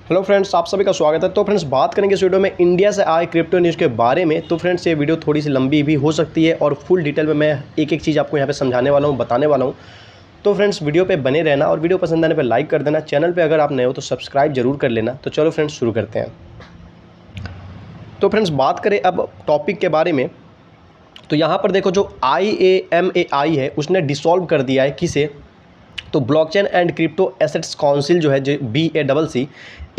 Hello friends, आप सभी का स्वागत है। तो फ्रेंड्स, बात करेंगे इस वीडियो में इंडिया से आए क्रिप्टो न्यूज़ के बारे में। तो फ्रेंड्स, ये वीडियो थोड़ी सी लंबी भी हो सकती है और फुल डिटेल में मैं एक एक चीज़ आपको यहाँ पे समझाने वाला हूँ, बताने वाला हूँ। तो फ्रेंड्स, वीडियो पे बने रहना और वीडियो पसंद आने पर लाइक कर देना। चैनल पर अगर आप नए हो तो सब्सक्राइब जरूर कर लेना। तो चलो फ्रेंड्स, शुरू करते हैं। तो फ्रेंड्स, बात करें अब टॉपिक के बारे में, तो यहाँ पर देखो जो IAMAI है उसने डिसॉल्व कर दिया है किसे, तो blockchain and crypto assets council जो है, जो BACC,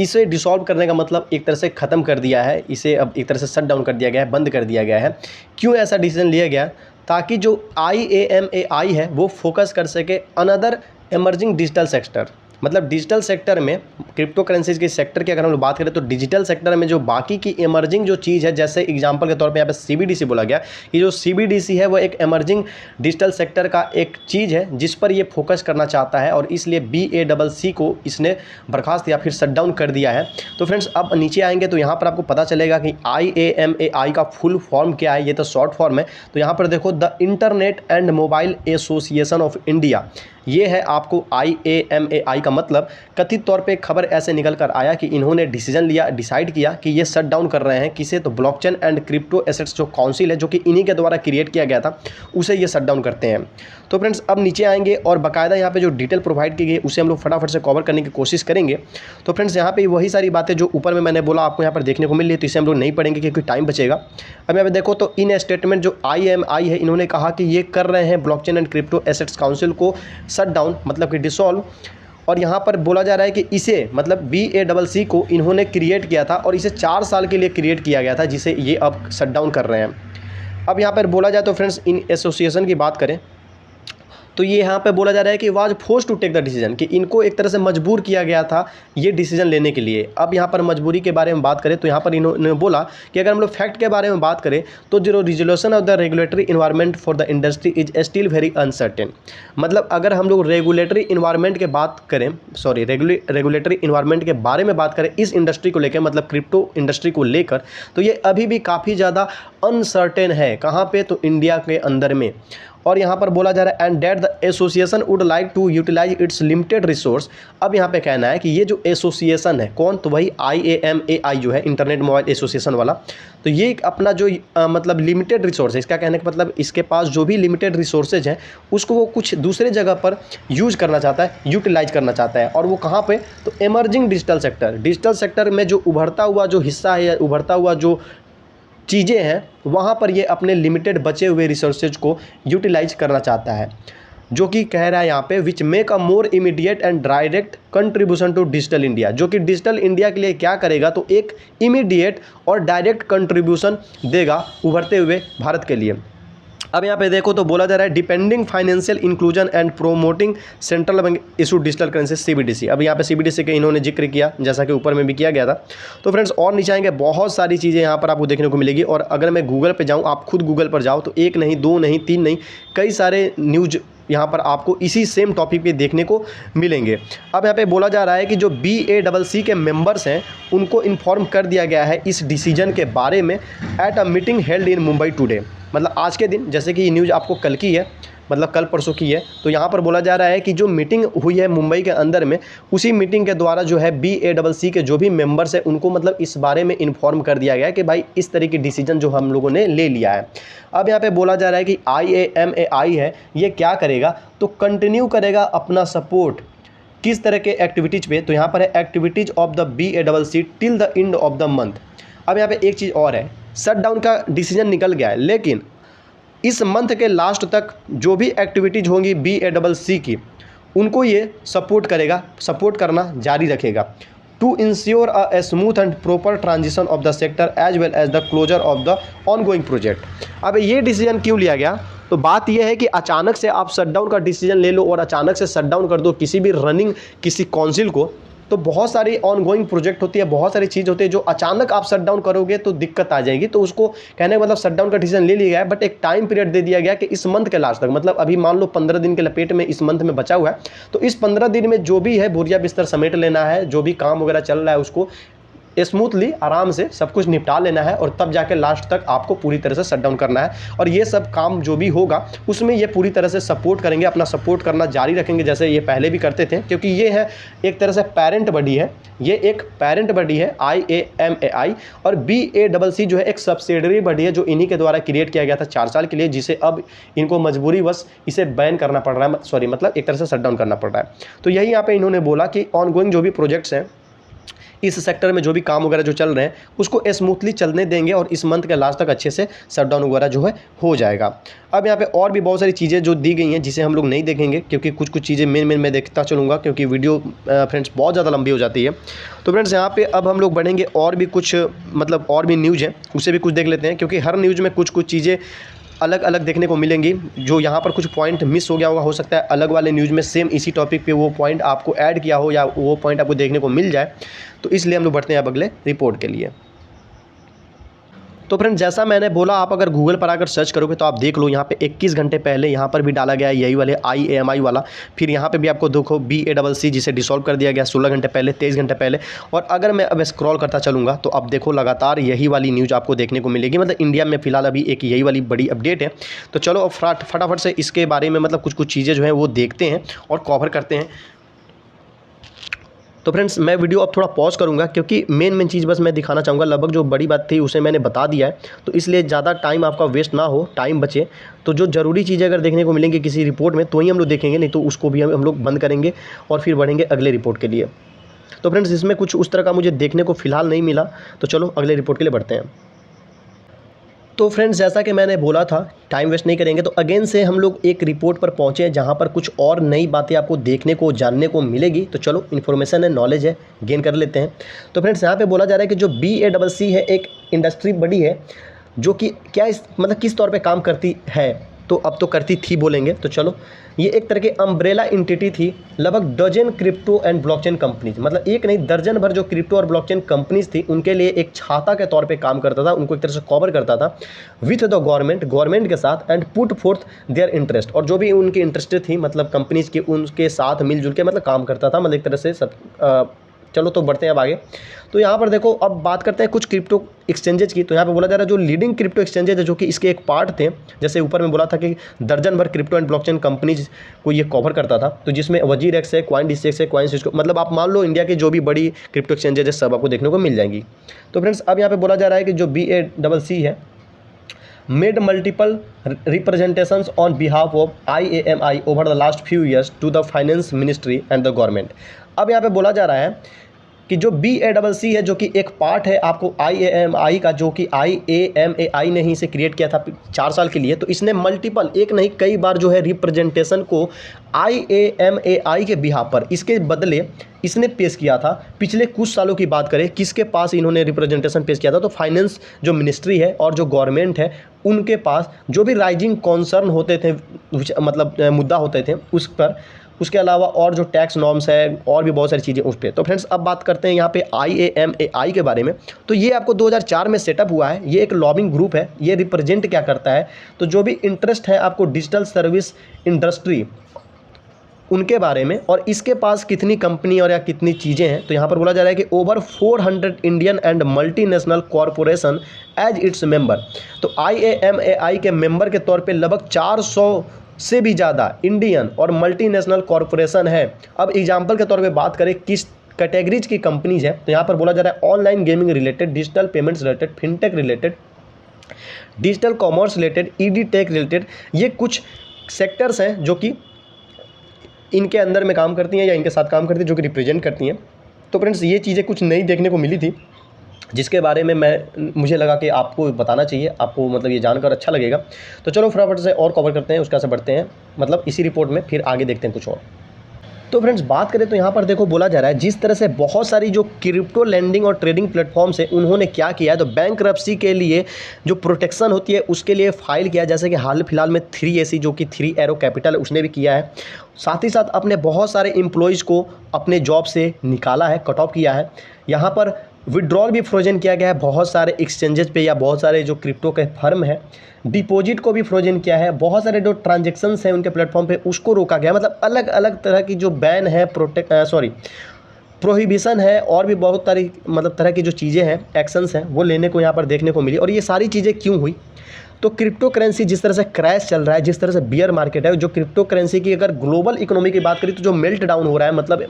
इसे डिसॉल्व करने का मतलब एक तरह से ख़त्म कर दिया है। इसे अब एक तरह से शट डाउन कर दिया गया है, बंद कर दिया गया है। क्यों ऐसा डिसीजन लिया गया? ताकि जो IAMAI है वो फोकस कर सके अनदर एमर्जिंग डिजिटल सेक्टर। मतलब डिजिटल सेक्टर में, क्रिप्टो करेंसीज के सेक्टर की अगर हम लोग बात करें तो डिजिटल सेक्टर में जो बाकी की एमर्जिंग जो चीज़ है, जैसे एग्जांपल के तौर पे यहाँ पे CBDC बोला गया कि जो CBDC है वो एक एमर्जिंग डिजिटल सेक्टर का एक चीज़ है जिस पर ये फोकस करना चाहता है, और इसलिए BACC को इसने बर्खास्त या फिर शट डाउन कर दिया है। तो फ्रेंड्स, अब नीचे आएंगे तो यहाँ पर आपको पता चलेगा कि IAMAI का फुल फॉर्म क्या है। ये तो शॉर्ट फॉर्म है। तो यहाँ पर देखो, the internet and mobile association of India, ये है आपको IAMAI का मतलब। कथित तौर पे खबर ऐसे निकल कर आया कि इन्होंने डिसाइड किया कि ये शट डाउन कर रहे हैं किसे, तो ब्लॉकचेन एंड क्रिप्टो एसेट्स जो काउंसिल है, जो कि इन्हीं के द्वारा क्रिएट किया गया था, उसे ये शट डाउन करते हैं। तो फ्रेंड्स, अब नीचे आएंगे और बाकायदा यहाँ पे जो डिटेल प्रोवाइड की गई उसे हम लोग फटाफट से कवर करने की कोशिश करेंगे। तो फ्रेंड्स, यहाँ पे वही सारी बातें जो ऊपर में मैंने बोला आपको यहाँ पर देखने को मिल रही है, तो इसे हम लोग नहीं पढ़ेंगे क्योंकि टाइम बचेगा। अब यहाँ पे देखो तो इन स्टेटमेंट जो IAMAI है, इन्होंने कहा कि ये कर रहे हैं blockchain and crypto assets council को शट डाउन, मतलब कि डिसॉल्व। और यहाँ पर बोला जा रहा है कि इसे, मतलब BACC को इन्होंने क्रिएट किया था और इसे 4 साल के लिए क्रिएट किया गया था, जिसे ये अब शट डाउन कर रहे हैं। अब यहाँ पर बोला जाए तो फ्रेंड्स, इन एसोसिएशन की बात करें तो ये यहाँ पे बोला जा रहा है कि was force to take the decision, कि इनको एक तरह से मजबूर किया गया था ये डिसीजन लेने के लिए। अब यहाँ पर मजबूरी के बारे में बात करें तो यहाँ पर इन्होंने बोला कि अगर हम लोग फैक्ट के बारे में बात करें तो जो resolution of the regulatory environment for the industry is still very uncertain. मतलब अगर हम लोग रेगुलेटरी इन्वायरमेंट के बात करें, रेगुलेटरी इन्वायरमेंट के बारे में बात करें इस इंडस्ट्री को लेकर, मतलब क्रिप्टो इंडस्ट्री को लेकर, तो ये अभी भी काफ़ी ज़्यादा अनसर्टेन है। कहाँ पे? तो इंडिया के अंदर में। और यहाँ पर बोला जा रहा है and that the association would like to utilise its limited resource. अब यहाँ पे कहना है कि ये जो एसोसिएशन है, कौन? तो वही IAMAI जो है, इंटरनेट मोबाइल एसोसिएशन वाला, तो ये अपना जो मतलब लिमिटेड रिसोर्स है, इसका कहने का मतलब इसके पास जो भी लिमिटेड रिसोर्सेज हैं उसको वो कुछ दूसरे जगह पर यूज करना चाहता है, यूटिलाइज करना चाहता है। और वो कहाँ पे? तो एमर्जिंग डिजिटल सेक्टर में जो उभरता हुआ जो हिस्सा है, उभरता हुआ जो चीज़ें हैं, वहाँ पर ये अपने लिमिटेड बचे हुए रिसोर्सेज को यूटिलाइज करना चाहता है, जो कि कह रहा है यहाँ पे which make a more immediate and direct contribution to digital India, जो कि डिजिटल इंडिया के लिए क्या करेगा, तो एक इमीडिएट और डायरेक्ट कंट्रीब्यूशन देगा उभरते हुए भारत के लिए। अब यहाँ पे देखो तो बोला जा रहा है depending financial inclusion and promoting central bank issue digital currency CBDC। अब यहाँ पे CBDC के इन्होंने जिक्र किया, जैसा कि ऊपर में भी किया गया था। तो फ्रेंड्स, और नीचे आएंगे बहुत सारी चीज़ें यहाँ पर आपको देखने को मिलेगी। और अगर मैं गूगल पे जाऊँ, आप खुद गूगल पर जाओ, तो एक नहीं, दो नहीं, तीन नहीं, कई सारे न्यूज यहाँ पर आपको इसी सेम टॉपिक पे देखने को मिलेंगे। अब यहाँ पे बोला जा रहा है कि जो BACC के मेंबर्स हैं उनको इन्फॉर्म कर दिया गया है इस डिसीजन के बारे में at a meeting held in Mumbai today. मतलब आज के दिन, जैसे कि ये न्यूज़ आपको कल की है, मतलब कल परसों की है, तो यहाँ पर बोला जा रहा है कि जो मीटिंग हुई है मुंबई के अंदर में, उसी मीटिंग के द्वारा जो है BACC के जो भी मेंबर्स हैं उनको मतलब इस बारे में इन्फॉर्म कर दिया गया है कि भाई इस तरह की डिसीजन जो हम लोगों ने ले लिया है। अब यहाँ पे बोला जा रहा है कि IAMAI है, ये क्या करेगा, तो कंटिन्यू करेगा अपना सपोर्ट किस तरह के एक्टिविटीज़ पे, तो यहाँ पर है activities of the BACC till the end of the month. अब यहाँ पे एक चीज़ और है, शट डाउन का डिसीजन निकल गया है, लेकिन इस मंथ के लास्ट तक जो भी एक्टिविटीज़ होंगी BACC की, उनको ये सपोर्ट करेगा, सपोर्ट करना जारी रखेगा to ensure a smooth and proper transition of the sector as well as the closure of the ongoing project. अब ये डिसीजन क्यों लिया गया? तो बात यह है कि अचानक से आप शटडाउन का डिसीजन ले लो और अचानक से शटडाउन कर दो किसी भी रनिंग किसी काउंसिल को, तो बहुत सारी ऑनगोइंग प्रोजेक्ट होती है, बहुत सारी चीज़ होती है, जो अचानक आप शट डाउन करोगे तो दिक्कत आ जाएगी। तो उसको कहने का मतलब शट डाउन का डिसीजन ले लिया गया है, बट एक टाइम पीरियड दे दिया गया कि इस मंथ के लास्ट तक, मतलब अभी मान लो 15 दिन के लपेट में इस मंथ में बचा हुआ है, तो इस 15 दिन में जो भी है बोरिया बिस्तर समेट लेना है, जो भी काम वगैरह चल रहा है उसको स्मूथली आराम से सब कुछ निपटा लेना है और तब जाके लास्ट तक आपको पूरी तरह से शट डाउन करना है। और ये सब काम जो भी होगा उसमें ये पूरी तरह से सपोर्ट करेंगे, अपना सपोर्ट करना जारी रखेंगे जैसे ये पहले भी करते थे, क्योंकि ये है एक तरह से पेरेंट बॉडी है, ये एक पेरेंट बॉडी है IAMAI, और BACC जो है एक सब्सिडियरी बॉडी है जो इन्हीं के द्वारा क्रिएट किया गया था 4 साल के लिए, जिसे अब इनको मजबूरीवश इसे बैन करना पड़ रहा है, सॉरी मतलब एक तरह से शट डाउन करना पड़ रहा है। तो यही यहाँ पे इन्होंने बोला कि ऑनगोइंग जो भी प्रोजेक्ट्स हैं इस सेक्टर में, जो भी काम वगैरह जो चल रहे हैं उसको स्मूथली चलने देंगे और इस मंथ के लास्ट तक अच्छे से शटडाउन वगैरह जो है हो जाएगा। अब यहाँ पे और भी बहुत सारी चीज़ें जो दी गई हैं जिसे हम लोग नहीं देखेंगे, क्योंकि कुछ कुछ चीज़ें मेन मैं देखता चलूँगा, क्योंकि वीडियो फ्रेंड्स बहुत ज़्यादा लंबी हो जाती है। तो फ्रेंड्स यहाँ पे अब हम लोग बढ़ेंगे और भी कुछ मतलब और भी न्यूज़ है उसे भी कुछ देख लेते हैं, क्योंकि हर न्यूज़ में कुछ कुछ चीज़ें अलग अलग देखने को मिलेंगी। जो यहाँ पर कुछ पॉइंट मिस हो गया होगा, हो सकता है अलग वाले न्यूज़ में सेम इसी टॉपिक पे वो पॉइंट आपको ऐड किया हो या वो पॉइंट आपको देखने को मिल जाए, तो इसलिए हम लोग बढ़ते हैं अब अगले रिपोर्ट के लिए। तो फ्रेंड जैसा मैंने बोला, आप अगर गूगल पर आकर सर्च करोगे तो आप देख लो यहाँ पे 21 घंटे पहले यहाँ पर भी डाला गया है यही वाले IAMI वाला, फिर यहाँ पे भी आपको देखो BACC जिसे डिसॉल्व कर दिया गया 16 घंटे पहले, 23 घंटे पहले। और अगर मैं अब स्क्रॉल करता चलूँगा तो अब देखो लगातार यही वाली न्यूज़ आपको देखने को मिलेगी, मतलब इंडिया में फिलहाल अभी एक यही वाली बड़ी अपडेट है। तो चलो अब फटाफट से इसके बारे में मतलब कुछ कुछ चीज़ें जो हैं वो देखते हैं और कवर करते हैं। तो फ्रेंड्स मैं वीडियो अब थोड़ा पॉज करूंगा, क्योंकि मेन चीज़ बस मैं दिखाना चाहूँगा, लगभग जो बड़ी बात थी उसे मैंने बता दिया है, तो इसलिए ज़्यादा टाइम आपका वेस्ट ना हो, टाइम बचे। तो जो ज़रूरी चीज़ें अगर देखने को मिलेंगी किसी रिपोर्ट में तो ही हम लोग देखेंगे, नहीं तो उसको भी हम लोग बंद करेंगे और फिर बढ़ेंगे अगले रिपोर्ट के लिए। तो फ्रेंड्स इसमें कुछ उस तरह का मुझे देखने को फ़िलहाल नहीं मिला, तो चलो अगले रिपोर्ट के लिए बढ़ते हैं। तो फ्रेंड्स जैसा कि मैंने बोला था टाइम वेस्ट नहीं करेंगे, तो अगेन से हम लोग एक रिपोर्ट पर पहुंचे हैं जहां पर कुछ और नई बातें आपको देखने को जानने को मिलेगी। तो चलो इन्फॉर्मेशन है, नॉलेज है, गेन कर लेते हैं। तो फ्रेंड्स यहां पे बोला जा रहा है कि जो BACC है एक इंडस्ट्री बड़ी है जो कि क्या मतलब किस तौर पे काम करती है, तो अब तो करती थी बोलेंगे, तो चलो ये एक तरह की अम्ब्रेला एंटिटी थी। लगभग dozen crypto and blockchain companies, मतलब एक नहीं दर्जन भर जो क्रिप्टो और ब्लॉकचेन कंपनीज थी उनके लिए एक छाता के तौर पे काम करता था, उनको एक तरह से कवर करता था विथ द गवर्नमेंट के साथ, and put fourth their interest, और जो भी उनकी इंटरेस्ट थी मतलब कंपनीज की उनके साथ मिलजुल के मतलब काम करता था, मतलब एक तरह से सब। चलो तो बढ़ते हैं अब आगे। तो यहाँ पर देखो अब बात करते हैं कुछ क्रिप्टो एक्सचेंजेज की। तो यहाँ पे बोला जा रहा है जो लीडिंग क्रिप्टो एक्सचेंजेज है जो कि इसके एक पार्ट थे, जैसे ऊपर में बोला था कि दर्जन भर क्रिप्टो एंड ब्लॉकचेन कंपनीज को ये कवर करता था, तो जिसमें WazirX है, CoinDesk है, CoinSwitch, मतलब आप मान लो इंडिया की जो भी बड़ी क्रिप्टो एक्सचेंजेज है सब आपको देखने को मिल जाएंगी। तो फ्रेंड्स अब यहाँ पे बोला जा रहा है कि जो BACC है made multiple representations on behalf of IAMI over the last few years to the finance ministry and the government। अब यहाँ पे बोला जा रहा है कि जो BACC है जो कि एक पार्ट है आपको IAMI का, जो कि IAMAI ने ही इसे क्रिएट किया था 4 साल के लिए, तो इसने मल्टीपल एक नहीं कई बार जो है रिप्रेजेंटेशन को IAMAI के बिहाफ पर इसके बदले इसने पेश किया था। पिछले कुछ सालों की बात करें किसके पास इन्होंने रिप्रेजेंटेशन पेश किया था, तो फाइनेंस जो मिनिस्ट्री है और जो गवर्नमेंट है उनके पास जो भी राइजिंग कॉन्सर्न होते थे, मतलब मुद्दा होते थे उस पर, उसके अलावा और जो टैक्स नॉर्म्स है और भी बहुत सारी चीज़ें उस पर। तो फ्रेंड्स अब बात करते हैं यहाँ पे IAMAI के बारे में। तो ये आपको 2004 में सेटअप हुआ है, ये एक लॉबिंग ग्रुप है। ये रिप्रेजेंट क्या करता है, तो जो भी इंटरेस्ट है आपको डिजिटल सर्विस इंडस्ट्री उनके बारे में, और इसके पास कितनी कंपनी और या कितनी चीज़ें हैं। तो यहाँ पर बोला जा रहा है कि over 400 Indian and multinational corporation as its member. तो IAMAI के मेंबर के तौर पे लगभग 400 से भी ज़्यादा इंडियन और मल्टीनेशनल कॉरपोरेशन है। अब एग्जाम्पल के तौर पे बात करें किस कैटेगरीज की कंपनीज है, तो यहाँ पर बोला जा रहा है online gaming related, digital payments related, fintech related, digital commerce related, ED tech related. ये कुछ सेक्टर्स हैं जो कि इनके अंदर में काम करती हैं या इनके साथ काम करती हैं, जो कि रिप्रेजेंट करती हैं। तो फ्रेंड्स ये चीज़ें कुछ नई देखने को मिली थी जिसके बारे में मुझे लगा कि आपको बताना चाहिए, आपको मतलब ये जानकर अच्छा लगेगा। तो चलो फटाफट से और कवर करते हैं, उसका से बढ़ते हैं मतलब इसी रिपोर्ट में, फिर आगे देखते हैं कुछ और। तो फ्रेंड्स बात करें तो यहाँ पर देखो बोला जा रहा है जिस तरह से बहुत सारी जो क्रिप्टो लैंडिंग और ट्रेडिंग प्लेटफॉर्म्स है उन्होंने क्या किया है, तो बैंकरप्सी के लिए जो प्रोटेक्शन होती है उसके लिए फाइल किया, जैसे कि हाल फिलहाल में 3AC जो कि 3 एरो कैपिटल है उसने भी किया है। साथ ही साथ अपने बहुत सारे एम्प्लॉयज़ को अपने जॉब से निकाला है, कट ऑफ किया है। यहाँ पर विड्रॉल भी फ्रोजन किया गया है बहुत सारे एक्सचेंजेस पे या बहुत सारे जो क्रिप्टो के फर्म है, डिपॉजिट को भी फ्रोजन किया है, बहुत सारे जो ट्रांजेक्शन्स हैं उनके प्लेटफॉर्म पे उसको रोका गया। मतलब अलग अलग तरह की जो बैन है प्रोहिबिशन है और भी बहुत सारी मतलब तरह की जो चीज़ें हैं, एक्शंस हैं, वो लेने को यहाँ पर देखने को मिली। और ये सारी चीज़ें क्यों हुई? तो क्रिप्टो करेंसी जिस तरह से क्रैश चल रहा है, जिस तरह से बियर मार्केट है, जो क्रिप्टो करेंसी की अगर ग्लोबल इकोनॉमी की बात करें तो जो मेल्ट डाउन हो रहा है, मतलब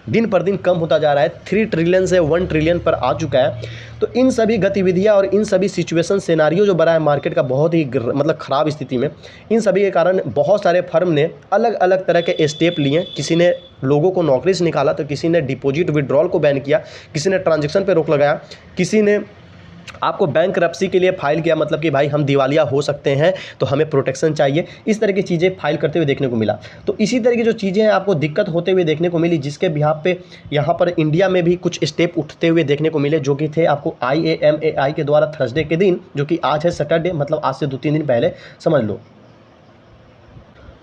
दिन पर दिन कम होता जा रहा है, 3 ट्रिलियन से 1 ट्रिलियन पर आ चुका है। तो इन सभी गतिविधियां और इन सभी सिचुएशन सिनारियो जो बना है मार्केट का बहुत ही मतलब ख़राब स्थिति में, इन सभी के कारण बहुत सारे फर्म ने अलग अलग तरह के स्टेप लिए। किसी ने लोगों को नौकरी से निकाला, तो किसी ने डिपॉजिट विड्रॉल को बैन किया, किसी ने ट्रांजेक्शन पर रोक लगाया, किसी ने आपको बैंकरप्सी के लिए फाइल किया, मतलब कि भाई हम दिवालिया हो सकते हैं तो हमें प्रोटेक्शन चाहिए। इस तरह की चीज़ें फाइल करते हुए देखने को मिला। तो इसी तरह की जो चीज़ें हैं आपको दिक्कत होते हुए देखने को मिली, जिसके बिहाफ पे यहाँ पर इंडिया में भी कुछ स्टेप उठते हुए देखने को मिले, जो कि थे आपको IAMAI के द्वारा थर्सडे के दिन, जो कि आज है सैटरडे, मतलब आज से 2-3 दिन पहले समझ लो।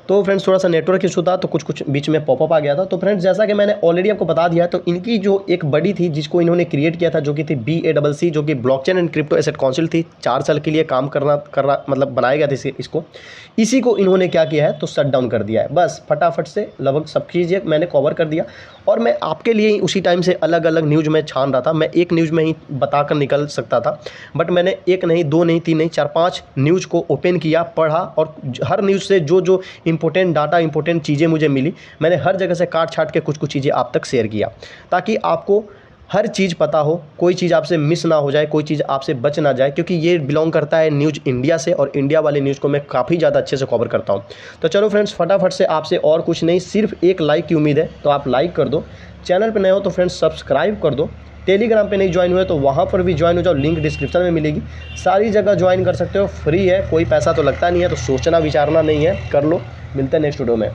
तो फ्रेंड्स थोड़ा सा नेटवर्क इशू था, तो कुछ बीच में पॉपअप आ गया था। तो फ्रेंड्स जैसा कि मैंने ऑलरेडी आपको बता दिया है, तो इनकी जो एक बड़ी थी जिसको इन्होंने क्रिएट किया था, जो कि थी BACC, जो कि blockchain and crypto asset council थी। 4 साल के लिए काम करना मतलब बनाया गया था इसको। इसी को इन्होंने क्या किया है, तो शट डाउन कर दिया है। बस फटाफट से लगभग सब चीज़ें मैंने कवर कर दिया, और मैं आपके लिए ही उसी टाइम से अलग अलग न्यूज़ में छान रहा था। मैं एक न्यूज़ में ही बताकर निकल सकता था, बट मैंने 1 नहीं, 2 नहीं, 3 नहीं, 4-5 न्यूज़ को ओपन किया, पढ़ा, और हर न्यूज़ से जो इंपॉर्टेंट डाटा, इंपॉर्टेंट चीज़ें मुझे मिली, मैंने हर जगह से काट छाट के कुछ चीज़ें आप तक शेयर किया, ताकि आपको हर चीज़ पता हो, कोई चीज़ आपसे मिस ना हो जाए, कोई चीज़ आपसे बच ना जाए, क्योंकि ये बिलोंग करता है न्यूज़ इंडिया से, और इंडिया वाले न्यूज़ को मैं काफ़ी ज़्यादा अच्छे से कवर करता हूँ। तो चलो फ्रेंड्स, फटाफट से आपसे और कुछ नहीं, सिर्फ एक लाइक की उम्मीद है, तो आप लाइक कर दो। चैनल पर नए हो तो फ्रेंड्स सब्सक्राइब कर दो। टेलीग्राम पे नहीं ज्वाइन हुए तो वहाँ पर भी ज्वाइन हो जाओ, लिंक डिस्क्रिप्शन में मिलेगी। सारी जगह ज्वाइन कर सकते हो, फ्री है, कोई पैसा तो लगता नहीं है, तो सोचना विचारना नहीं है, कर लो। मिलते हैं नेक्स्ट वीडियो में।